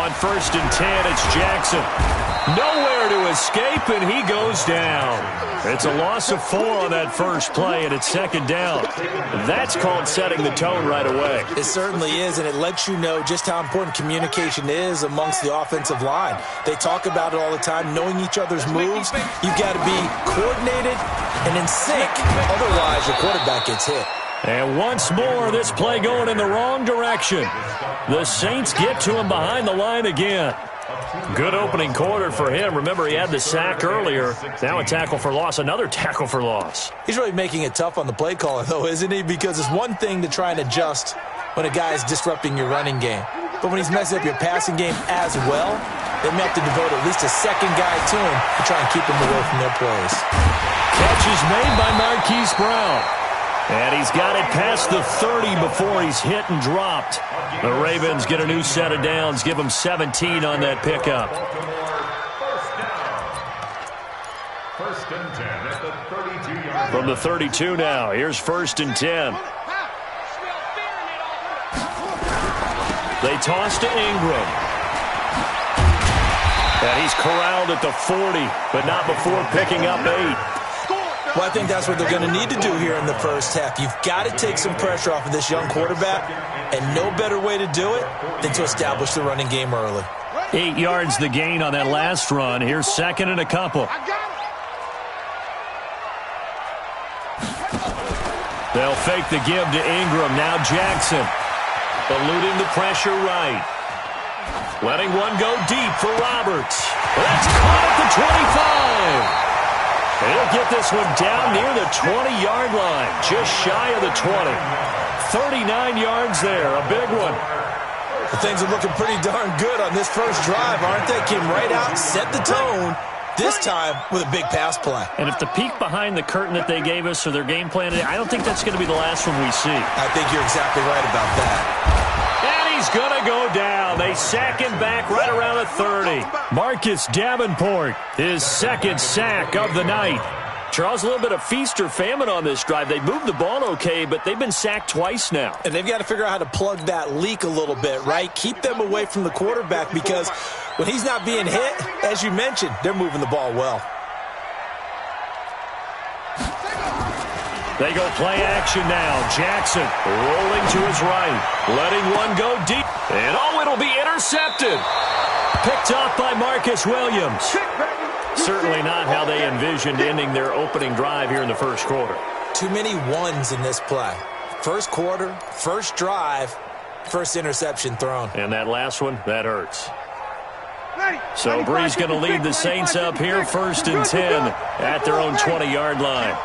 On 1st and 10, it's Jackson. Nowhere to escape, and he goes down. It's a loss of 4 on that first play, and it's 2nd down. That's called setting the tone right away. It certainly is, and it lets you know just how important communication is amongst the offensive line. They talk about it all the time, knowing each other's moves. You've got to be coordinated and in sync. Otherwise, your quarterback gets hit. And once more, this play going in the wrong direction. The Saints get to him behind the line again. Good opening quarter for him. Remember, he had the sack earlier. Now a tackle for loss, another tackle for loss. He's really making it tough on the play caller, though, isn't he? Because it's one thing to try and adjust when a guy is disrupting your running game. But when he's messing up your passing game as well, they may have to devote at least a second guy to him to try and keep him away from their plays. Catch is made by Marquise Brown. And he's got it past the 30 before he's hit and dropped. The Ravens get a new set of downs, give them 17 on that pickup. First and 10 at the 32-yard line. From the 32 now, here's 1st and 10. They toss to Ingram. And he's corralled at the 40, but not before picking up 8. Well, I think that's what they're going to need to do here in the first half. You've got to take some pressure off of this young quarterback, and no better way to do it than to establish the running game early. 8 yards the gain on that last run. Here's 2nd and a couple. They'll fake the give to Ingram. Now Jackson. Eluding the pressure right. Letting one go deep for Roberts. That's caught at the 25. He'll get this one down near the 20-yard line, just shy of the 20. 39 yards there, a big one. Well, things are looking pretty darn good on this first drive, aren't they? Came right out, set the tone, this time with a big pass play. And if the peek behind the curtain that they gave us or their game plan, I don't think that's going to be the last one we see. I think you're exactly right about that. And he's going to go down. They sack him back right around the 30. Marcus Davenport, his 2nd sack of the night. Charles, a little bit of feast or famine on this drive. They moved the ball okay, but they've been sacked twice now. And they've got to figure out how to plug that leak a little bit, right? Keep them away from the quarterback because when he's not being hit, as you mentioned, they're moving the ball well. They go play action now. Jackson rolling to his right. Letting one go deep. And it'll be intercepted. Picked off by Marcus Williams. Certainly not how they envisioned ending their opening drive here in the first quarter. Too many ones in this play. First quarter, first drive, first interception thrown. And that last one, that hurts. So Bree's going to lead the Saints up here 1st and 10 at their own 20-yard line.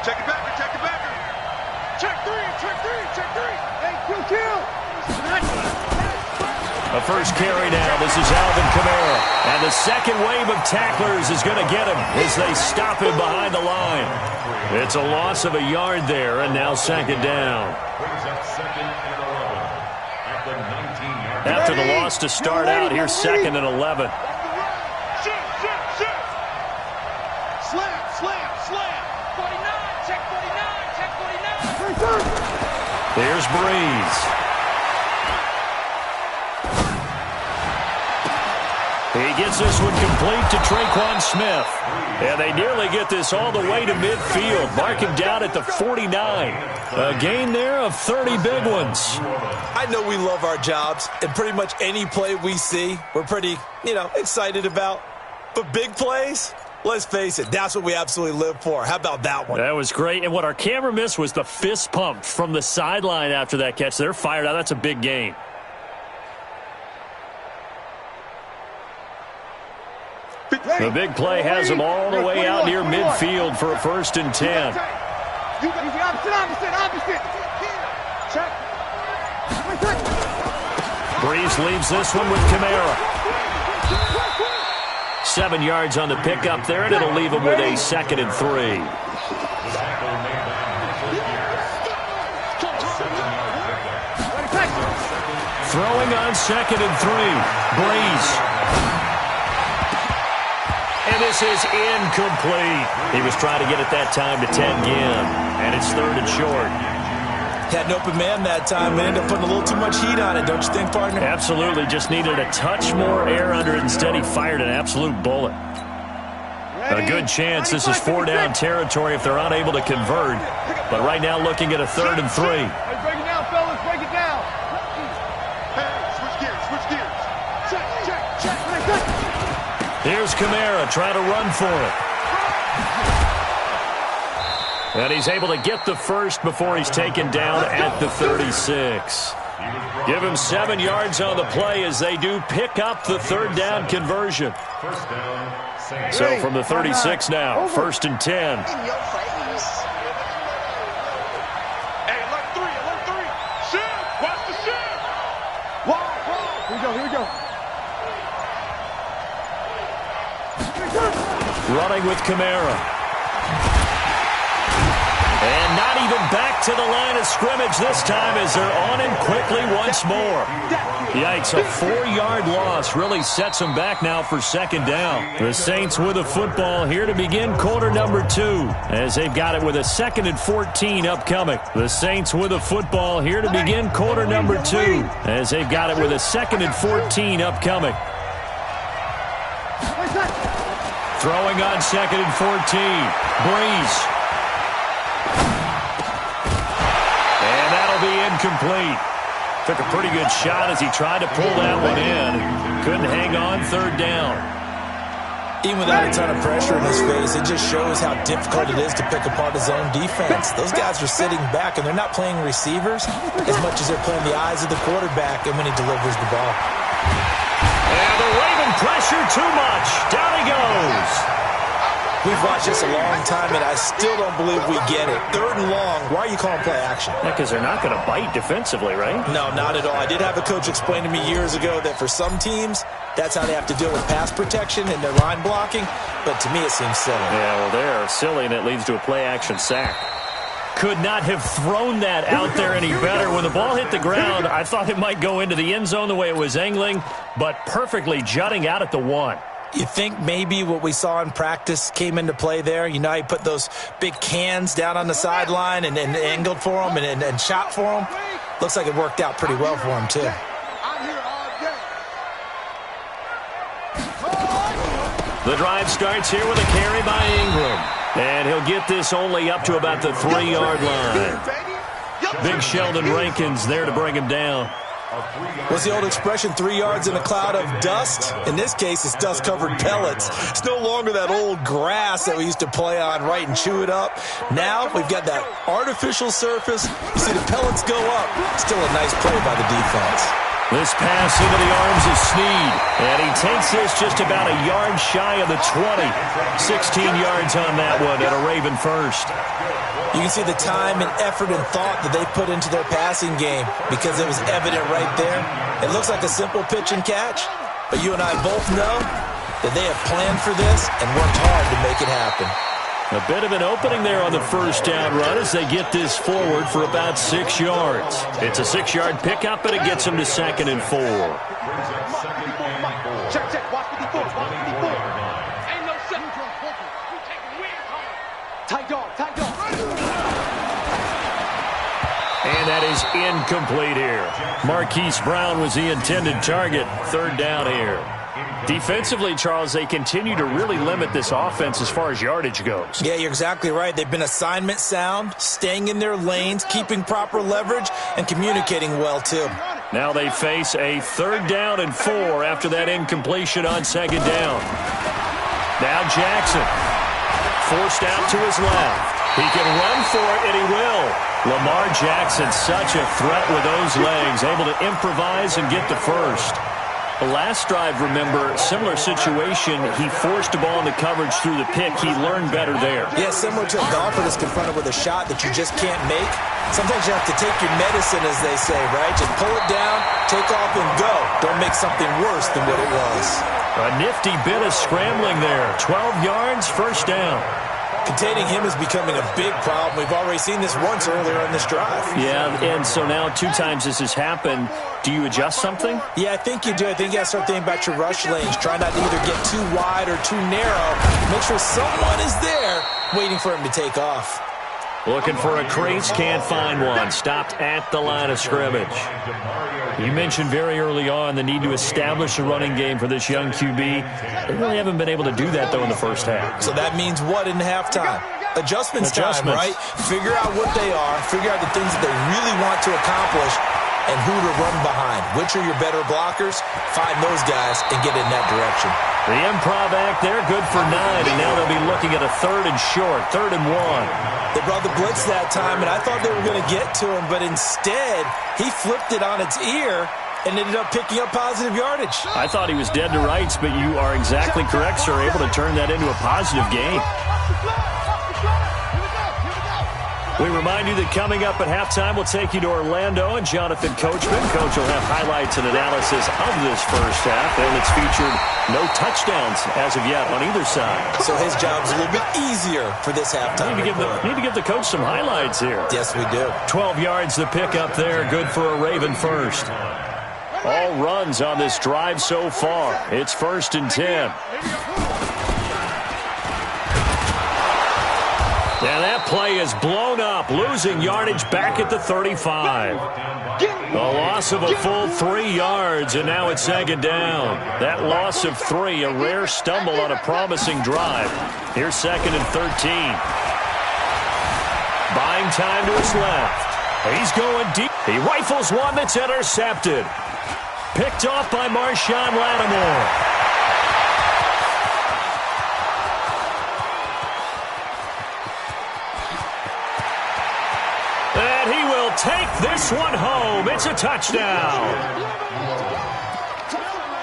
Check it back, check it back. Check three. Hey, kill. A first carry now. This is Alvin Kamara. And the second wave of tacklers is going to get him as they stop him behind the line. It's a loss of a yard there, and now 2nd down. After the loss to start out, here's 2nd and 11. Here's Breeze. He gets this one complete to Traquan Smith. And they nearly get this all the way to midfield. Mark him down at the 49. A gain there of 30 big ones. I know we love our jobs, and pretty much any play we see, we're pretty, excited about. But big plays, let's face it, that's what we absolutely live for. How about that one? That was great. And what our camera missed was the fist pump from the sideline after that catch. They're fired out. That's a big gain. The big play has them all the way out near midfield for a 1st and 10. Breeze leaves this one with Kamara. 7 yards on the pickup there, and it'll leave him with a 2nd and 3. Throwing on 2nd and 3. Breeze. And this is incomplete. He was trying to get it that time to 10 again. And it's 3rd and short. Had an open man that time and ended up putting a little too much heat on it, don't you think, partner? Absolutely. Just needed a touch more air under it. Instead, he fired an absolute bullet. A good chance this is 4-down territory if they're unable to convert. But right now looking at a 3rd and 3. Hey, break it down, fellas. Break it down. Hey, switch gears. Switch gears. Check. Here's Kamara trying to run for it. And he's able to get the first before he's taken down at the 36. Give him 7 yards on the play as they do pick up the 3rd down conversion. So from the 36 now, 1st and 10. Hey, alert 3. Shift. Watch the shift. Wow. Here we go. Running with Kamara. And not even back to the line of scrimmage this time as they're on him quickly once more. Yikes, a 4-yard loss really sets them back now for 2nd down. The Saints with a football here to begin quarter number 2 as they've got it with a 2nd and 14 upcoming. The Saints with a football here to begin quarter number 2 as they've got it with a 2nd and 14 upcoming. Throwing on 2nd and 14. Breeze. Be incomplete. Took a pretty good shot as he tried to pull that one in. Couldn't hang on 3rd down. Even without a ton of pressure in his face, it just shows how difficult it is to pick apart his own defense. Those guys are sitting back, and they're not playing receivers as much as they're playing the eyes of the quarterback and when he delivers the ball. And they're waving pressure too much. Down he goes. We've watched this a long time, and I still don't believe we get it. 3rd and long. Why are you calling play action? Yeah, because they're not going to bite defensively, right? No, not at all. I did have a coach explain to me years ago that for some teams, that's how they have to deal with pass protection and their line blocking. But to me, it seems silly. Yeah, well, they're silly, and it leads to a play action sack. Could not have thrown that out there any better. When the ball hit the ground, I thought it might go into the end zone the way it was angling, but perfectly jutting out at the 1. You think maybe what we saw in practice came into play there? You know, he put those big cans down on the sideline and angled for him and shot for him. Looks like it worked out pretty well for him, too. The drive starts here with a carry by Ingram. And he'll get this only up to about the 3-yard line. Big Sheldon Rankins there to bring him down. What's the old expression, 3 yards in a cloud of dust? In this case, it's dust-covered pellets. It's no longer that old grass that we used to play on, right, and chew it up. Now we've got that artificial surface. You see the pellets go up. Still a nice play by the defense. This pass into the arms of Snead. And he takes this just about a yard shy of the 20. 16 yards on that one at a Raven first. You can see the time and effort and thought that they put into their passing game because it was evident right there. It looks like a simple pitch and catch, but you and I both know that they have planned for this and worked hard to make it happen. A bit of an opening there on the 1st down run as they get this forward for about 6 yards. It's a 6-yard pickup, and it gets them to 2nd and 4. Check. Watch 54. Ain't no second. Tight dog. And that is incomplete here. Marquise Brown was the intended target. 3rd down here. Defensively, Charles, they continue to really limit this offense as far as yardage goes. Yeah, you're exactly right. They've been assignment sound, staying in their lanes, keeping proper leverage, and communicating well, too. Now they face a 3rd down and 4 after that incompletion on 2nd down. Now Jackson, forced out to his left. He can run for it, and he will. Lamar Jackson, such a threat with those legs, able to improvise and get the first. The last drive, remember, similar situation. He forced the ball into coverage through the pick. He learned better there. Yeah, similar to a golfer that's confronted with a shot that you just can't make. Sometimes you have to take your medicine, as they say, right? Just pull it down, take off, and go. Don't make something worse than what it was. A nifty bit of scrambling there. 12 yards, 1st down. Containing him is becoming a big problem. We've already seen this once earlier in this drive. Yeah, and so now 2 times this has happened. Do you adjust something? Yeah, I think you do. I think you got to start thinking about your rush lanes. Try not to either get too wide or too narrow. Make sure someone is there waiting for him to take off. Looking for a crease, can't find one. Stopped at the line of scrimmage. You mentioned very early on the need to establish a running game for this young QB. They really haven't been able to do that, though, in the first half. So that means what in halftime? Adjustments time, right? Figure out what they are, figure out the things that they really want to accomplish, and who to run behind. Which are your better blockers? Find those guys and get in that direction. The improv act there, good for 9, and now they'll be looking at a 3rd and short, 3rd and 1. They brought the blitz that time, and I thought they were going to get to him, but instead, he flipped it on its ear and ended up picking up positive yardage. I thought he was dead to rights, but you are exactly correct, sir, able to turn that into a positive gain. We remind you that coming up at halftime, we'll take you to Orlando and Jonathan Coachman. Coach will have highlights and analysis of this first half, and it's featured no touchdowns as of yet on either side. So his job's a little bit easier for this halftime. Need to give the coach some highlights here. Yes, we do. 12 yards to pick up there, good for a Raven first. All runs on this drive so far. It's 1st and 10. And that play is blown up, losing yardage back at the 35. A loss of a full 3 yards, and now it's 2nd down. That loss of 3, a rare stumble on a promising drive. Here's 2nd and 13. Buying time to his left. He's going deep. He rifles one that's intercepted. Picked off by Marshawn Lattimore. And he will take this one home. It's a touchdown.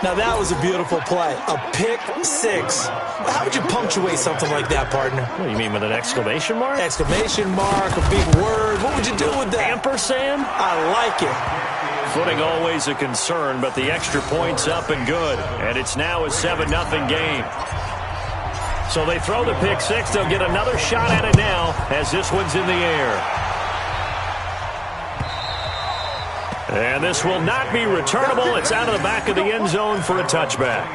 Now that was a beautiful play. A pick 6. How would you punctuate something like that, partner? What do you mean, with an exclamation mark? Exclamation mark, a big word. What would you do with that? Ampersand? I like it. Footing always a concern, but the extra point's up and good. And it's now a 7-0 game. So they throw the pick 6. They'll get another shot at it now as this one's in the air. And this will not be returnable. It's out of the back of the end zone for a touchback.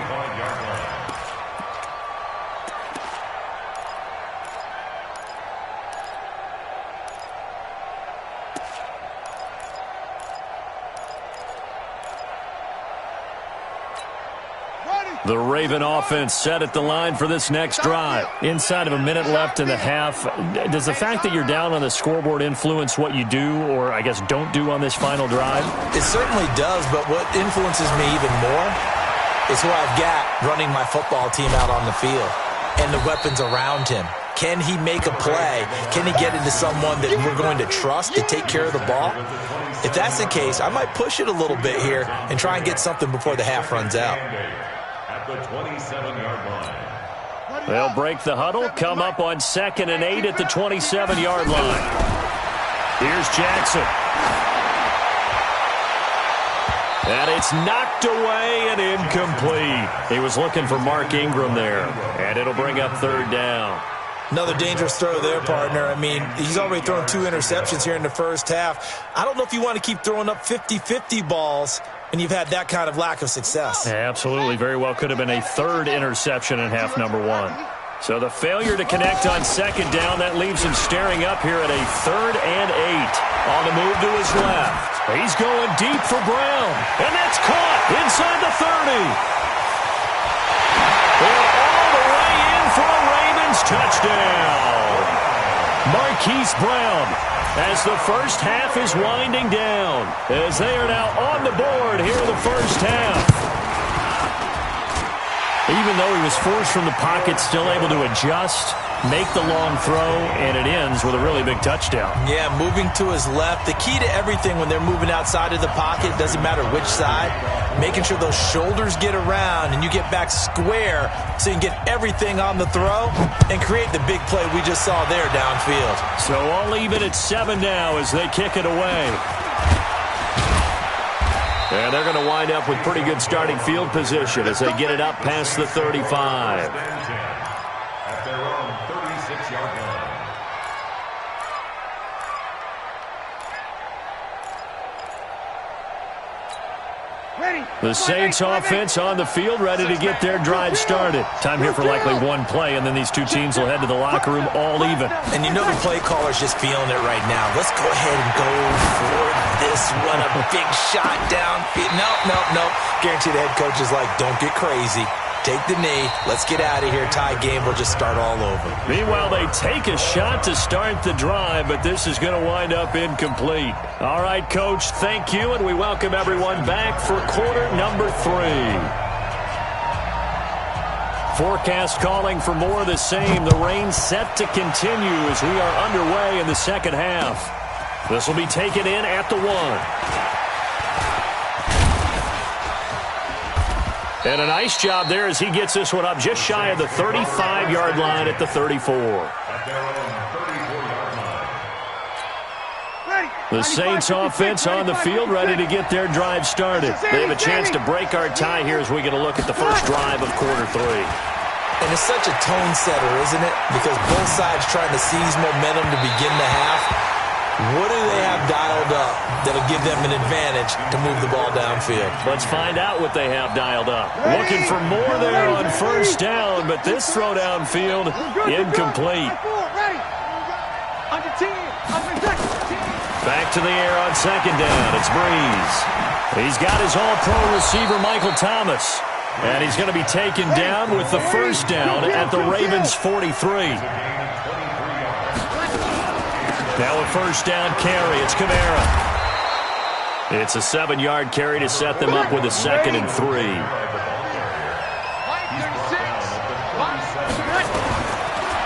The Raven offense set at the line for this next drive. Inside of a minute left in the half, does the fact that you're down on the scoreboard influence what you do, or I guess don't do on this final drive? It certainly does, but what influences me even more is who I've got running my football team out on the field and the weapons around him. Can he make a play? Can he get into someone that we're going to trust to take care of the ball? If that's the case, I might push it a little bit here and try and get something before the half runs out. The 27-yard line. They'll break the huddle, come up on 2nd and 8 at the 27-yard line. Here's Jackson. And it's knocked away and incomplete. He was looking for Mark Ingram there, and it'll bring up 3rd down. Another dangerous throw there, partner. I mean, he's already thrown 2 interceptions here in the first half. I don't know if you want to keep throwing up 50-50 balls and you've had that kind of lack of success. Yeah, absolutely. Very well could have been a 3rd interception in half number 1. So the failure to connect on 2nd down, that leaves him staring up here at a 3rd and 8. On the move to his left. He's going deep for Brown. And that's caught inside the 30. And all the way in for a Ravens touchdown. Marquise Brown, as the first half is winding down, as they are now on the board here in the first half. Even though he was forced from the pocket, still able to adjust, make the long throw, and it ends with a really big touchdown. Yeah, moving to his left. The key to everything when they're moving outside of the pocket, doesn't matter which side, making sure those shoulders get around and you get back square so you can get everything on the throw and create the big play we just saw there downfield. So all even at 7 now as they kick it away. And they're going to wind up with pretty good starting field position as they get it up past the 35. At their own 36-yard line. The Saints offense on the field, ready to get their drive started. Time here for likely one play, and then these two teams will head to the locker room all even. And you know the play caller's just feeling it right now. Let's go ahead and go for this one. A big shot down. No. Guarantee the head coach is like, don't get crazy. Take the knee. Let's get out of here. Tie game. We'll just start all over. Meanwhile, they take a shot to start the drive, but this is going to wind up incomplete. All right, Coach, thank you, and we welcome everyone back for quarter number 3. Forecast calling for more of the same. The rain set to continue as we are underway in the second half. This will be taken in at the 1. And a nice job there as he gets this one up just shy of the 35-yard line at the 34. The Saints offense on the field, ready to get their drive started. They have a chance to break our tie here as we get a look at the first drive of quarter 3. And it's such a tone setter, isn't it? Because both sides trying to seize momentum to begin the half. What do they have dialed up that'll give them an advantage to move the ball downfield? Let's find out what they have dialed up. Looking for more there on first down, but this throw downfield incomplete. Back to the air on second down. It's Breeze. He's got his all-pro receiver, Michael Thomas. And he's going to be taken down with the first down at the Ravens' 43. Now a first down carry. It's Kamara. It's a 7-yard carry to set them up with a 2nd and 3.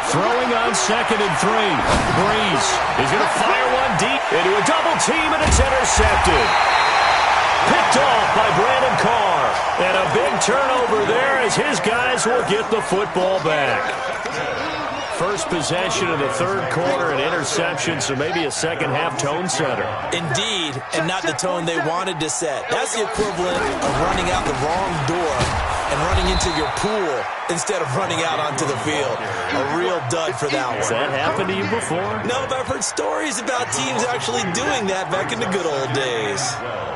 Throwing on 2nd and 3. Breeze is going to fire one deep into a double team, and it's intercepted. Picked off by Brandon Carr. And a big turnover there as his guys will get the football back. First possession of the third quarter, an interception, so maybe a second-half tone setter. Indeed, and not the tone they wanted to set. That's the equivalent of running out the wrong door and running into your pool instead of running out onto the field. A real dud for that one. Has that happened to you before? No, but I've heard stories about teams actually doing that back in the good old days.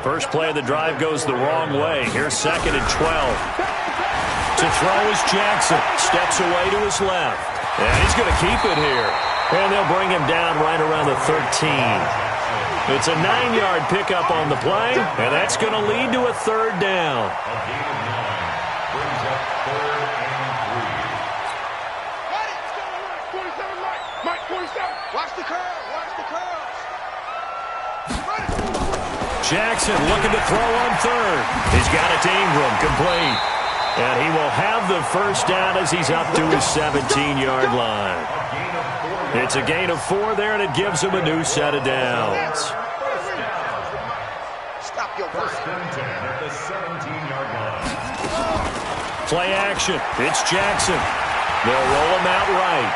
First play of the drive goes the wrong way. Here's 2nd and 12. To throw is Jackson. Steps away to his left. And he's going to keep it here. And they'll bring him down right around the 13. It's a 9-yard pickup on the play, and that's going to lead to a third down. Jackson looking to throw on third. He's got it to Ingram, complete. And he will have the first down as he's up to his 17-yard line. It's a gain of 4 there, and it gives him a new set of downs. Stop your First and 10 at the 17-yard line. Play action. It's Jackson. They'll roll him out right.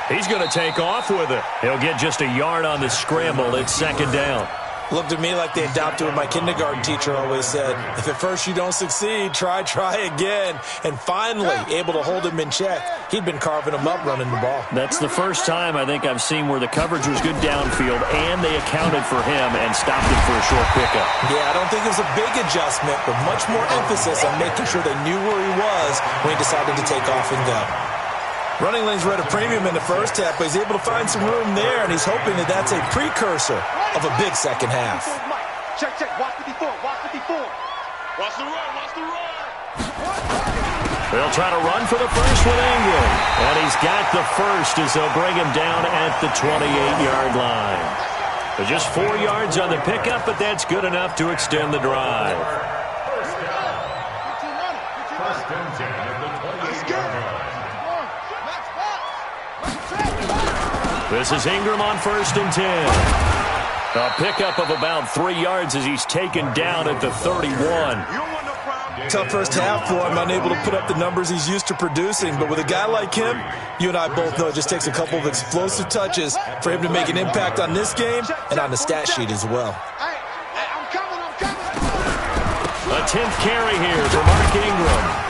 He's going to take off with it. He'll get just a yard on the scramble. It's 2nd down. Looked at me like they adopted what my kindergarten teacher always said. If at first you don't succeed, try again. And finally, able to hold him in check. He'd been carving him up running the ball. That's the first time I think I've seen where the coverage was good downfield and they accounted for him and stopped him for a short pickup. Yeah, I don't think it was a big adjustment, but much more emphasis on making sure they knew where he was when he decided to take off and go. Running lanes were at a premium in the first half, but he's able to find some room there, and he's hoping that that's a precursor of a big second half. Check. Watch 54. Watch 54. Watch the run. They'll try to run for the first with Ingram. And he's got the first as they'll bring him down at the 28-yard line. So just 4 yards on the pickup, but that's good enough to extend the drive. First and 10 at the 28-yard line. This is Ingram on 1st and 10. A pickup of about 3 yards as he's taken down at the 31. Tough first half for him, unable to put up the numbers he's used to producing. But with a guy like him, you and I both know it just takes a couple of explosive touches for him to make an impact on this game and on the stat sheet as well. A 10th carry here for Mark Ingram.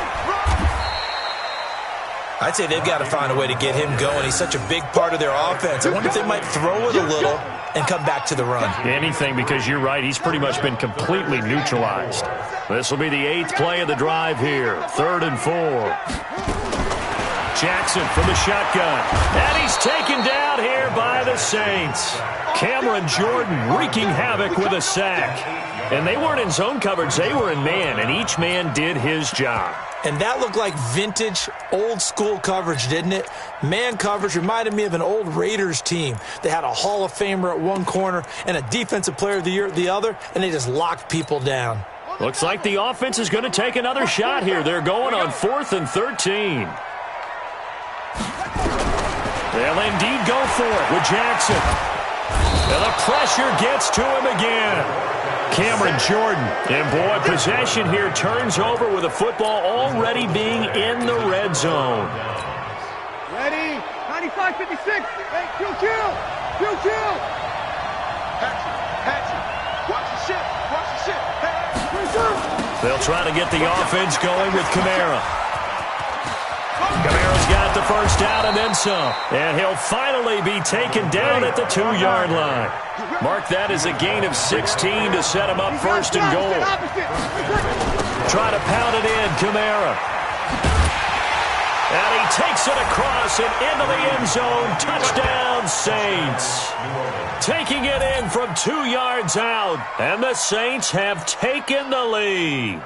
I'd say they've got to find a way to get him going. He's such a big part of their offense. I wonder if they might throw it a little and come back to the run. Anything, because you're right. He's pretty much been completely neutralized. This will be the 8th play of the drive here. 3rd and 4. Jackson from the shotgun. And he's taken down here by the Saints. Cameron Jordan wreaking havoc with a sack. And they weren't in zone coverage. They were in man, and each man did his job. And that looked like vintage, old-school coverage, didn't it? Man coverage reminded me of an old Raiders team. They had a Hall of Famer at one corner and a Defensive Player of the Year at the other, and they just locked people down. Looks like the offense is going to take another shot here. They're going on 4th and 13. They'll indeed go for it with Jackson. And the pressure gets to him again. Cameron Jordan, and boy, possession here turns over with the football already being in the red zone. Ready? 95-56. Hey, kill. Hatchet. Watch the shit. Hey. They'll try to get the offense going with Kamara. Kamara's got the first down and then some. And he'll finally be taken down at the 2-yard line. Mark that as a gain of 16 to set him up 1st and goal. Try to pound it in, Kamara. And he takes it across and into the end zone. Touchdown, Saints. Taking it in from 2 yards out. And the Saints have taken the lead.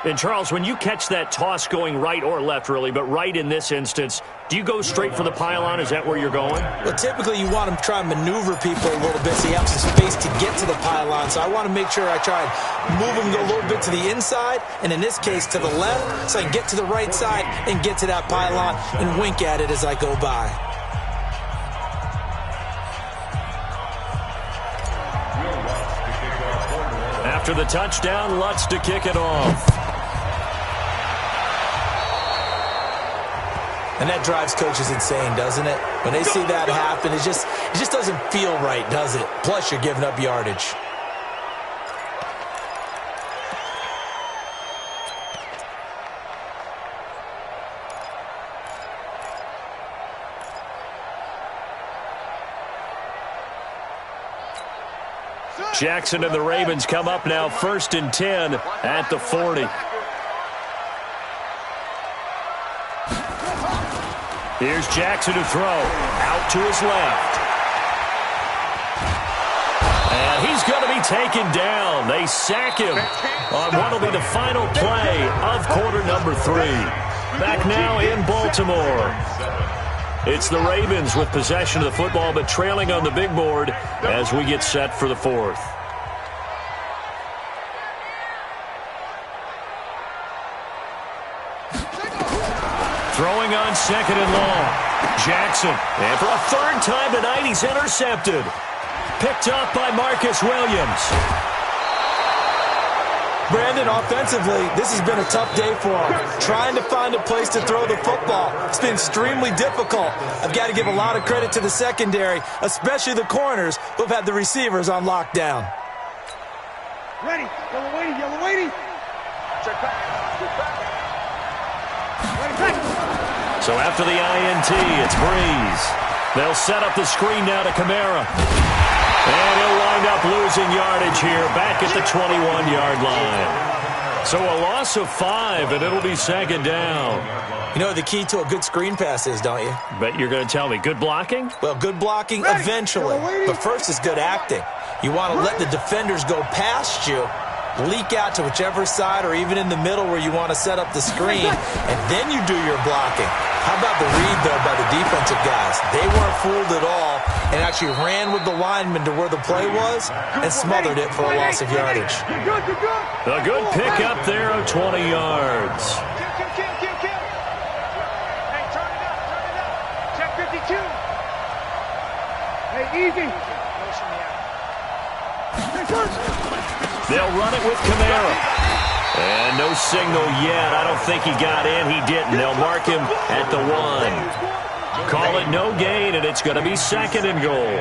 And, Charles, when you catch that toss going right or left, really, but right in this instance, do you go straight for the pylon? Is that where you're going? Well, typically you want to try and maneuver people a little bit so you have some space to get to the pylon. So I want to make sure I try and move them a little bit to the inside, and in this case to the left, so I can get to the right side and get to that pylon and wink at it as I go by. After the touchdown, Lutz to kick it off. And that drives coaches insane, doesn't it? When they see that happen, it just doesn't feel right, does it? Plus, you're giving up yardage. Jackson and the Ravens come up now 1st and 10 at the 40. Here's Jackson to throw. Out to his left. And he's going to be taken down. They sack him on what will be the final play of quarter number 3. Back now in Baltimore. It's the Ravens with possession of the football, but trailing on the big board as we get set for the 4th. Throwing on 2nd and long. Jackson. And for a 3rd time tonight, he's intercepted. Picked up by Marcus Williams. Brandon, offensively, this has been a tough day for him. Trying to find a place to throw the football. It's been extremely difficult. I've got to give a lot of credit to the secondary, especially the corners who've had the receivers on lockdown. Ready. Yellow waiting. Check back. Ready, back. So after the INT, it's Breeze. They'll set up the screen now to Kamara. And he'll wind up losing yardage here back at the 21-yard line. So a loss of 5, and it'll be 2nd down. You know what the key to a good screen pass is, don't you? Bet you're going to tell me. Good blocking? Well, good blocking eventually. But first is good acting. You want to let the defenders go past you, leak out to whichever side or even in the middle where you want to set up the screen, and then you do your blocking. How about the read, though, by the defensive guys? They weren't fooled at all and actually ran with the lineman to where the play was and smothered it for a loss of yardage. A good pickup there of 20 yards. Kill. Hey, turn it up. Check 52. Hey, easy. They'll run it with Kamara. And no signal yet. I don't think he got in. He didn't. They'll mark him at the 1. Call it no gain, and it's going to be 2nd and goal.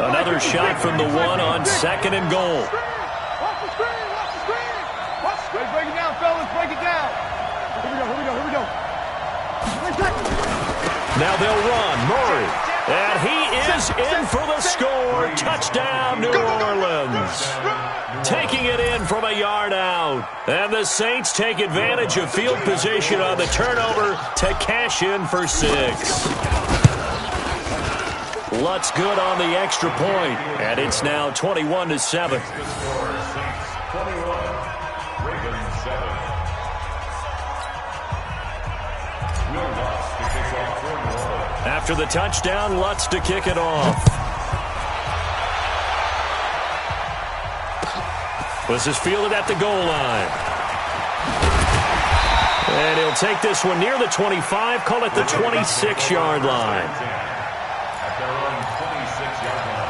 Another shot from the 1 on 2nd and goal. Watch the screen. Break it down, fellas. Break it down. Here we go. Now they'll run. Murray. And he is in for the score. Touchdown, New Orleans. Taking it in from a yard out. And the Saints take advantage of field position on the turnover to cash in for 6. Lutz good on the extra point. And it's now 21-7. After the touchdown, Lutz to kick it off. This is fielded at the goal line. And he'll take this one near the 25, call it the 26-yard line. At their own 26-yard line.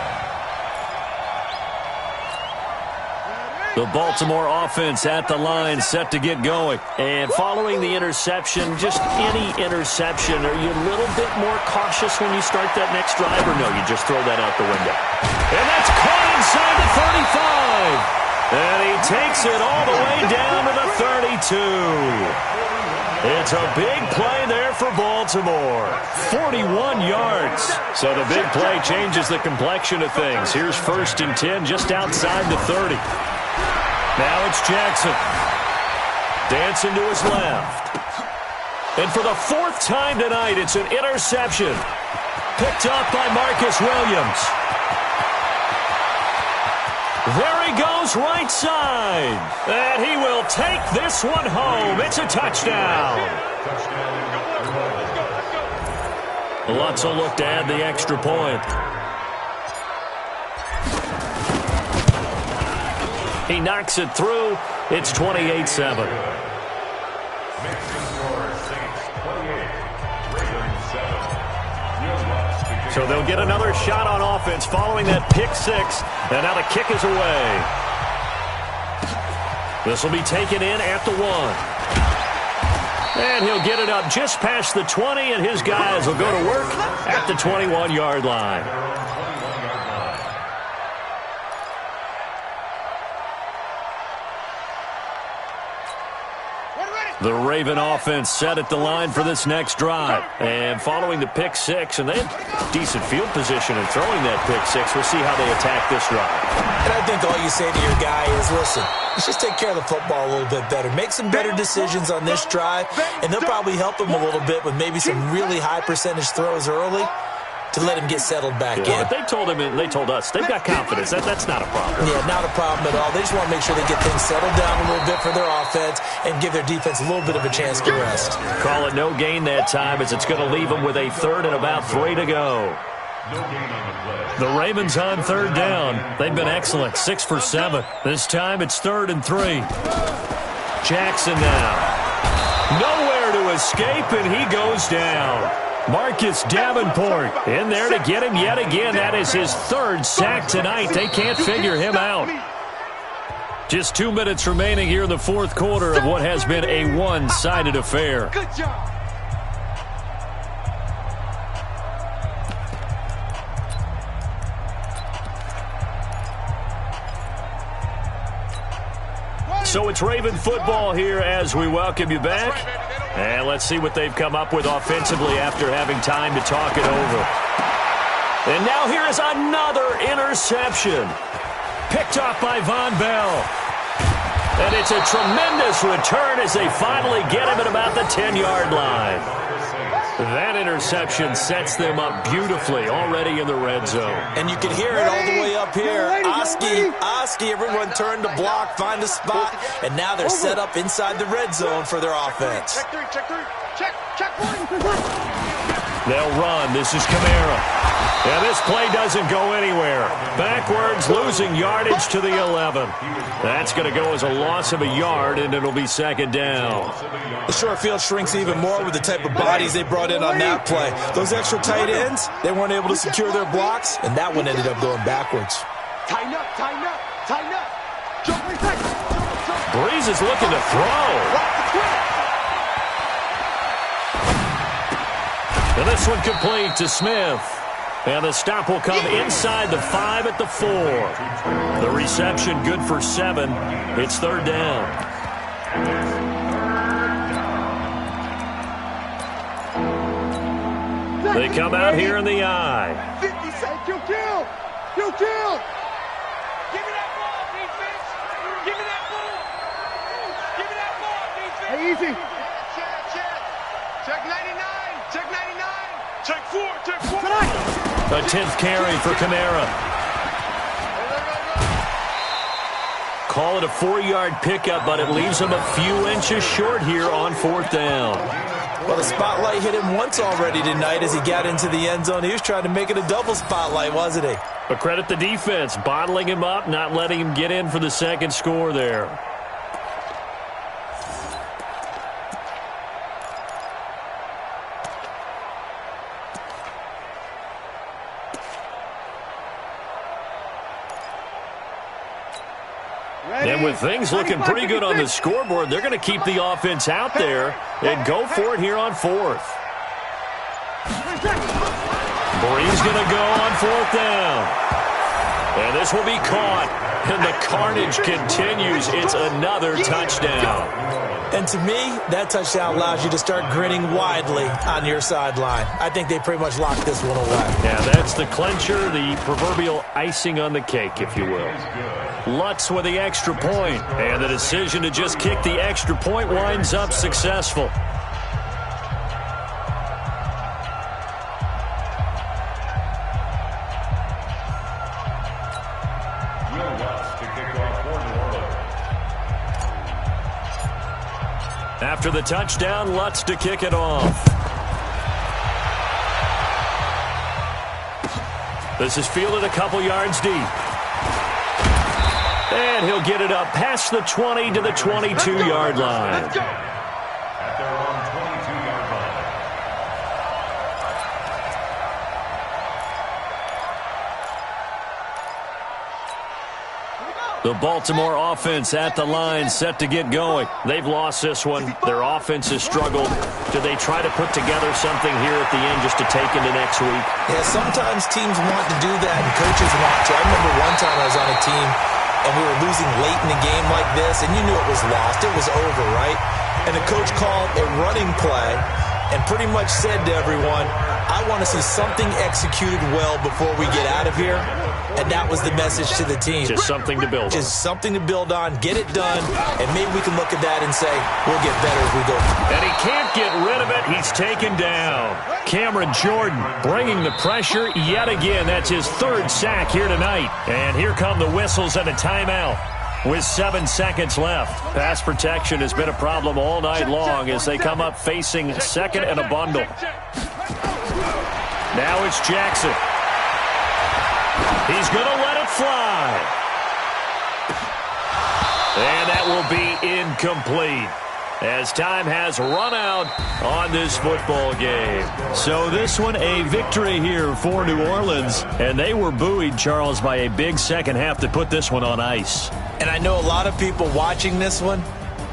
The Baltimore offense at the line, set to get going. And following the interception, just any interception, are you a little bit more cautious when you start that next drive, or no, you just throw that out the window? And that's caught inside the 35. And he takes it all the way down to the 32. It's a big play there for Baltimore. 41 yards. So the big play changes the complexion of things. Here's 1st and 10 just outside the 30. Now it's Jackson. Dancing to his left. And for the 4th time tonight, it's an interception. Picked up by Marcus Williams. There he goes right side. And he will take this one home. It's a touchdown. Lutz will look to add the extra point. He knocks it through. It's 28-7. So they'll get another shot on offense following that pick 6. And now the kick is away. This will be taken in at the 1. And he'll get it up just past the 20, and his guys will go to work at the 21-yard line. The Raven offense set at the line for this next drive. And following the pick 6, and they had decent field position in throwing that pick 6. We'll see how they attack this drive. And I think all you say to your guy is, listen, let's just take care of the football a little bit better. Make some better decisions on this drive, and they'll probably help him a little bit with maybe some really high percentage throws early to let him get settled back in. But they told him, and they told us, they've got confidence. That's not a problem. Yeah, not a problem at all. They just want to make sure they get things settled down a little bit for their offense and give their defense a little bit of a chance to rest. Call it no gain that time, as it's going to leave them with a 3rd and about 3 to go. The Ravens on 3rd down. They've been excellent, 6 for 7. This time it's 3rd and 3. Jackson now. Nowhere to escape, and he goes down. Marcus Davenport in there to get him yet again. That is his 3rd sack tonight. They can't figure him out. Just 2 minutes remaining here in the 4th quarter of what has been a one-sided affair. Good job. So it's Raven football here as we welcome you back. And let's see what they've come up with offensively after having time to talk it over. And now here is another interception. Picked off by Von Bell. And it's a tremendous return as they finally get him at about the 10-yard line. That interception sets them up beautifully already in the red zone. And you can hear it all the way up here. Oski, everyone turned to block, find a spot, and now they're set up inside the red zone for their offense. Check 3, check 3, check 1. They'll run. This is Kamara. And this play doesn't go anywhere. Backwards, losing yardage to the 11. That's going to go as a loss of a yard, and it'll be 2nd down. The short field shrinks even more with the type of bodies they brought in on that play. Those extra tight ends, they weren't able to secure their blocks, and that one ended up going backwards. Tighten up, tighten up, tighten up. Jump right. Breeze is looking to throw. And this one complete to Smith. And the stop will come inside the 5 at the 4. The reception good for 7. It's 3rd down. They come out here in the I. 50 seconds. You kill. You kill. Give me that ball, defense. Give me that ball. Give me that ball, defense. Hey, easy. Check 99. Check 99. Check 4. Check 4. A 10th carry for Kamara. Call it a 4-yard pickup, but it leaves him a few inches short here on 4th down. Well, the spotlight hit him once already tonight as he got into the end zone. He was trying to make it a double spotlight, wasn't he? But credit the defense, bottling him up, not letting him get in for the second score there. And with things looking pretty good on the scoreboard, they're going to keep the offense out there and go for it here on 4th. Bree's going to go on 4th down. And this will be caught. And the carnage continues. It's another touchdown. And to me, that touchdown allows you to start grinning widely on your sideline. I think they pretty much locked this one away. Yeah, that's the clincher, the proverbial icing on the cake, if you will. Lutz with the extra point, and the decision to just kick the extra point winds up successful. After the touchdown, Lutz to kick it off. This is fielded a couple yards deep. And he'll get it up past the 20 to the 22-yard line. At their own 22-yard line. The Baltimore offense at the line, set to get going. They've lost this one. Their offense has struggled. Do they try to put together something here at the end just to take into next week? Yeah, sometimes teams want to do that, and coaches want to. I remember one time I was on a team, and we were losing late in the game like this, and you knew it was lost. It was over, right? And the coach called a running play and pretty much said to everyone, I want to see something executed well before we get out of here. And that was the message to the team. Just something to build on. Just something to build on, get it done, and maybe we can look at that and say, we'll get better as we go. And he can't get rid of it. He's taken down. Cameron Jordan bringing the pressure yet again. That's his 3rd sack here tonight. And here come the whistles and a timeout with 7 seconds left. Pass protection has been a problem all night long as they come up facing 2nd and a bundle. Now it's Jackson. He's going to let it fly. And that will be incomplete as time has run out on this football game. So this one a victory here for New Orleans. And they were buoyed, Charles, by a big second half to put this one on ice. And I know a lot of people watching this one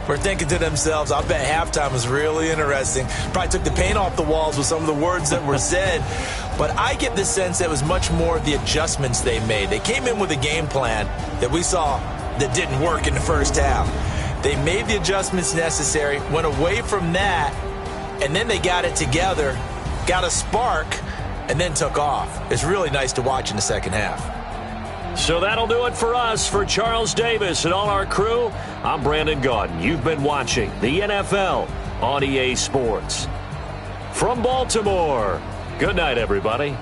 were thinking to themselves, I bet halftime was really interesting. Probably took the paint off the walls with some of the words that were said. But I get the sense that it was much more of the adjustments they made. They came in with a game plan that we saw that didn't work in the first half. They made the adjustments necessary, went away from that, and then they got it together, got a spark, and then took off. It's really nice to watch in the second half. So that'll do it for us. For Charles Davis and all our crew, I'm Brandon Gaudin. You've been watching the NFL on EA Sports. From Baltimore, good night, everybody.